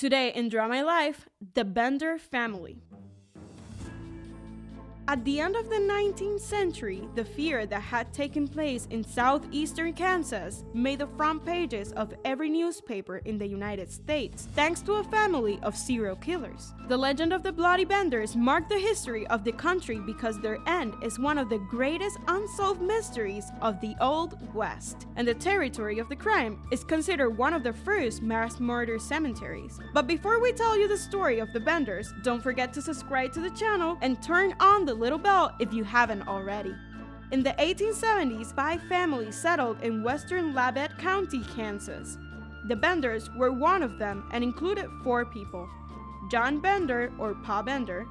Today in Drama Life, the Bender family. At the end of the 19th century, the fear that had taken place in southeastern Kansas made the front pages of every newspaper in the United States, thanks to a family of serial killers. The legend of the Bloody Benders marked the history of the country because their end is one of the greatest unsolved mysteries of the Old West, and the territory of the crime is considered one of the first mass murder cemeteries. But before we tell you the story of the Benders, don't forget to subscribe to the channel and turn on the little bell if you haven't already. In the 1870s, 5 families settled in western Labette County, Kansas. The Benders were one of them and included 4 people: John Bender, or Pa Bender,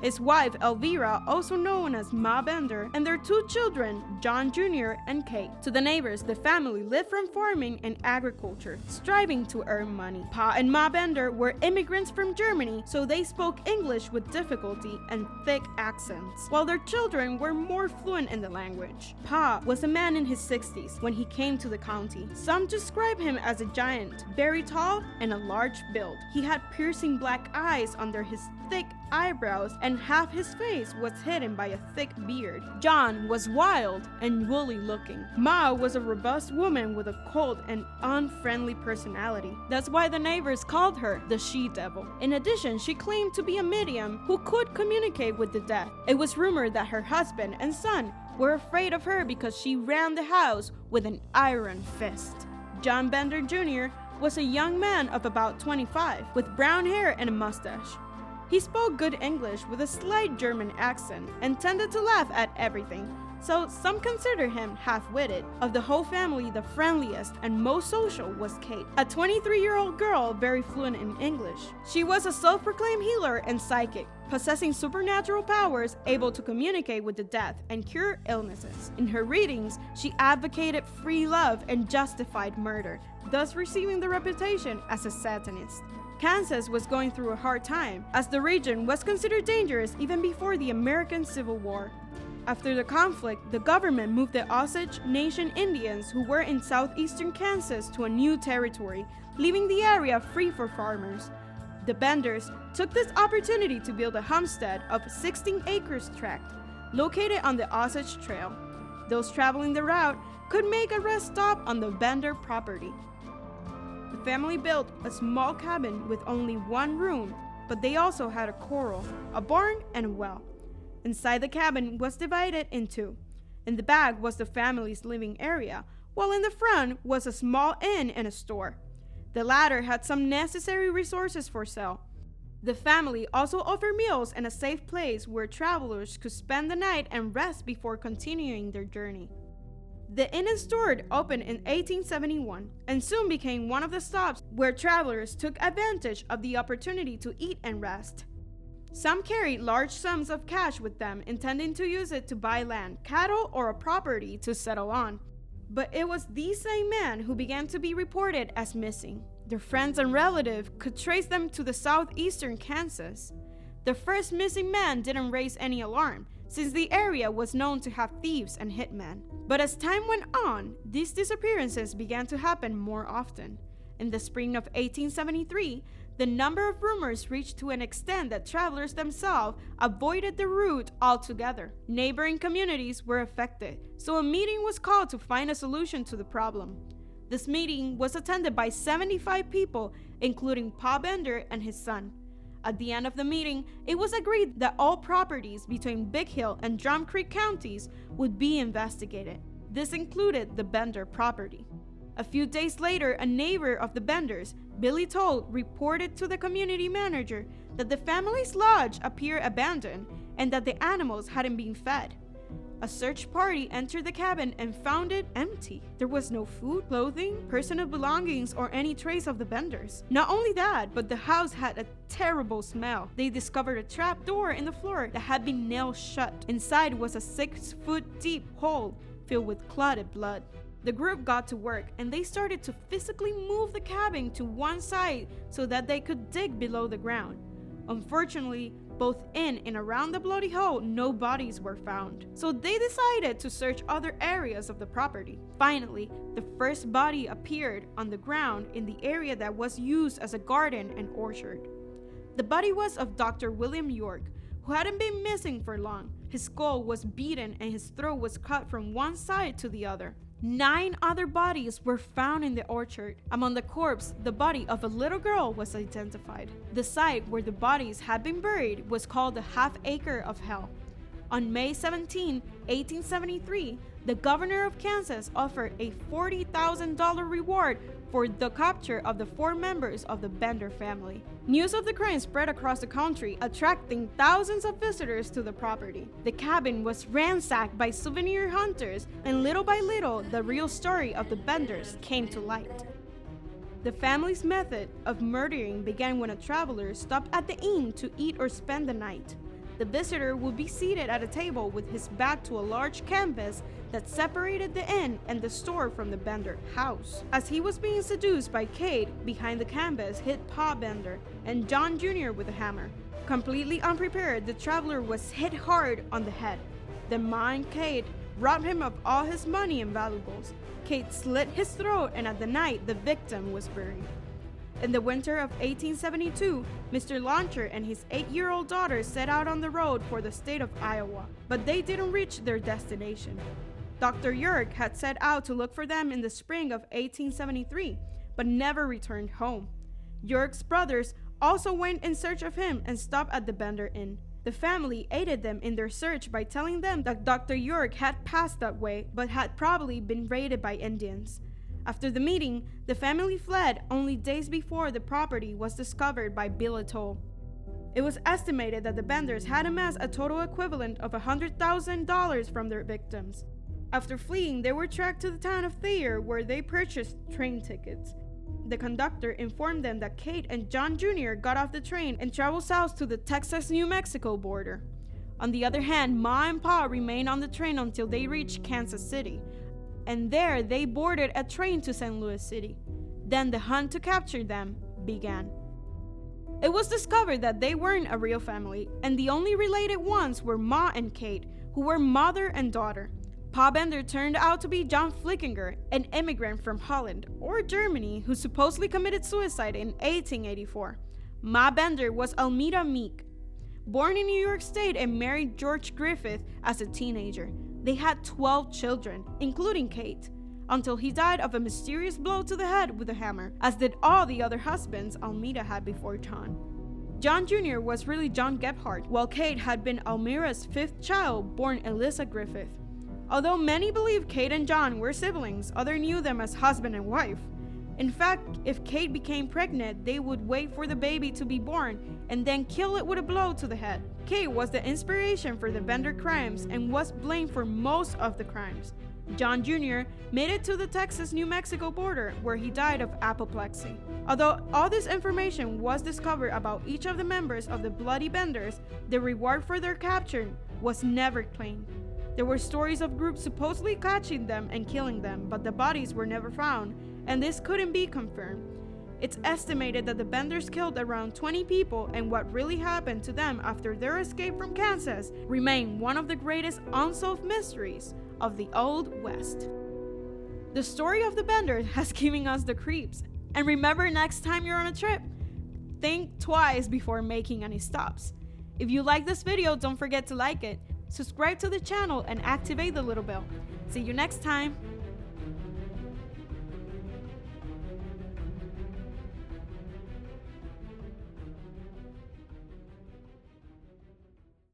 his wife Elvira, also known as Ma Bender, and their 2 children, John Jr. and Kate. To the neighbors, the family lived from farming and agriculture, striving to earn money. Pa and Ma Bender were immigrants from Germany, so they spoke English with difficulty and thick accents, while their children were more fluent in the language. Pa was a man in his 60s when he came to the county. Some describe him as a giant, very tall and a large build. He had piercing black eyes under his thick eyebrows, and half his face was hidden by a thick beard. John was wild and woolly looking. Ma was a robust woman with a cold and unfriendly personality. That's why the neighbors called her the she-devil. In addition, she claimed to be a medium who could communicate with the dead. It was rumored that her husband and son were afraid of her because she ran the house with an iron fist. John Bender Jr. was a young man of about 25 with brown hair and a mustache. He spoke good English with a slight German accent and tended to laugh at everything, so some consider him half-witted. Of the whole family, the friendliest and most social was Kate, a 23-year-old girl very fluent in English. She was a self-proclaimed healer and psychic, possessing supernatural powers, able to communicate with the dead and cure illnesses. In her readings, she advocated free love and justified murder, thus receiving the reputation as a Satanist. Kansas was going through a hard time, as the region was considered dangerous even before the American Civil War. After the conflict, the government moved the Osage Nation Indians who were in southeastern Kansas to a new territory, leaving the area free for farmers. The Benders took this opportunity to build a homestead of 16 acres tract, located on the Osage Trail. Those traveling the route could make a rest stop on the Bender property. The family built a small cabin with only 1 room, but they also had a corral, a barn, and a well. Inside the cabin was divided in 2. In the back was the family's living area, while in the front was a small inn and a store. The latter had some necessary resources for sale. The family also offered meals and a safe place where travelers could spend the night and rest before continuing their journey. The inn and store opened in 1871 and soon became one of the stops where travelers took advantage of the opportunity to eat and rest. Some carried large sums of cash with them, intending to use it to buy land, cattle, or a property to settle on. But it was these same men who began to be reported as missing. Their friends and relatives could trace them to the southeastern Kansas. The first missing man didn't raise any alarm, since the area was known to have thieves and hitmen. But as time went on, these disappearances began to happen more often. In the spring of 1873, the number of rumors reached to an extent that travelers themselves avoided the route altogether. Neighboring communities were affected, so a meeting was called to find a solution to the problem. This meeting was attended by 75 people, including Pa Bender and his son. At the end of the meeting, it was agreed that all properties between Big Hill and Drum Creek counties would be investigated. This included the Bender property. A few days later, a neighbor of the Benders, Billy Toll, reported to the community manager that the family's lodge appeared abandoned and that the animals hadn't been fed. A search party entered the cabin and found it empty. There was no food, clothing, personal belongings, or any trace of the Benders. Not only that, but the house had a terrible smell. They discovered a trap door in the floor that had been nailed shut. Inside was a 6-foot deep hole filled with clotted blood. The group got to work and they started to physically move the cabin to one side so that they could dig below the ground. Unfortunately, Both in and around the bloody hole, no bodies were found. So they decided to search other areas of the property. Finally, the first body appeared on the ground in the area that was used as a garden and orchard. The body was of Dr. William York, who hadn't been missing for long. His skull was beaten and his throat was cut from one side to the other. 9 other bodies were found in the orchard. Among the corpse, the body of a little girl was identified. The site where the bodies had been buried was called the Half Acre of Hell. On May 17, 1873, the governor of Kansas offered a $40,000 reward for the capture of the 4 members of the Bender family. News of the crime spread across the country, attracting thousands of visitors to the property. The cabin was ransacked by souvenir hunters, and little by little, the real story of the Benders came to light. The family's method of murdering began when a traveler stopped at the inn to eat or spend the night. The visitor would be seated at a table with his back to a large canvas that separated the inn and the store from the Bender house. As he was being seduced by Kate, behind the canvas hid Pa Bender and John Jr. with a hammer. Completely unprepared, the traveler was hit hard on the head. The mind Kate robbed him of all his money and valuables. Kate slit his throat, and at the night, the victim was buried. In the winter of 1872, Mr. Launcher and his 8-year-old daughter set out on the road for the state of Iowa, but they didn't reach their destination. Dr. York had set out to look for them in the spring of 1873, but never returned home. York's brothers also went in search of him and stopped at the Bender Inn. The family aided them in their search by telling them that Dr. York had passed that way, but had probably been raided by Indians. After the meeting, the family fled only days before the property was discovered by Billy Toll. It was estimated that the Benders had amassed a total equivalent of $100,000 from their victims. After fleeing, they were tracked to the town of Thayer, where they purchased train tickets. The conductor informed them that Kate and John Jr. got off the train and traveled south to the Texas-New Mexico border. On the other hand, Ma and Pa remained on the train until they reached Kansas City, and there they boarded a train to St. Louis City. Then the hunt to capture them began. It was discovered that they weren't a real family, and the only related ones were Ma and Kate, who were mother and daughter. Pa Bender turned out to be John Flickinger, an immigrant from Holland or Germany who supposedly committed suicide in 1884. Ma Bender was Almeda Meek, born in New York State and married George Griffith as a teenager. They had 12 children, including Kate, until he died of a mysterious blow to the head with a hammer, as did all the other husbands Almeda had before John. John Jr. was really John Gebhardt, while Kate had been Almira's 5th child, born Eliza Griffith. Although many believe Kate and John were siblings, others knew them as husband and wife. In fact, if Kate became pregnant, they would wait for the baby to be born and then kill it with a blow to the head. Kate was the inspiration for the Bender crimes and was blamed for most of the crimes. John Jr. made it to the Texas-New Mexico border, where he died of apoplexy. Although all this information was discovered about each of the members of the Bloody Benders, the reward for their capture was never claimed. There were stories of groups supposedly catching them and killing them, but the bodies were never found, and this couldn't be confirmed. It's estimated that the Benders killed around 20 people, and what really happened to them after their escape from Kansas remain one of the greatest unsolved mysteries of the Old West. The story of the Benders has given us the creeps, and remember, next time you're on a trip, think twice before making any stops. If you like this video, don't forget to like it, subscribe to the channel, and activate the little bell. See you next time!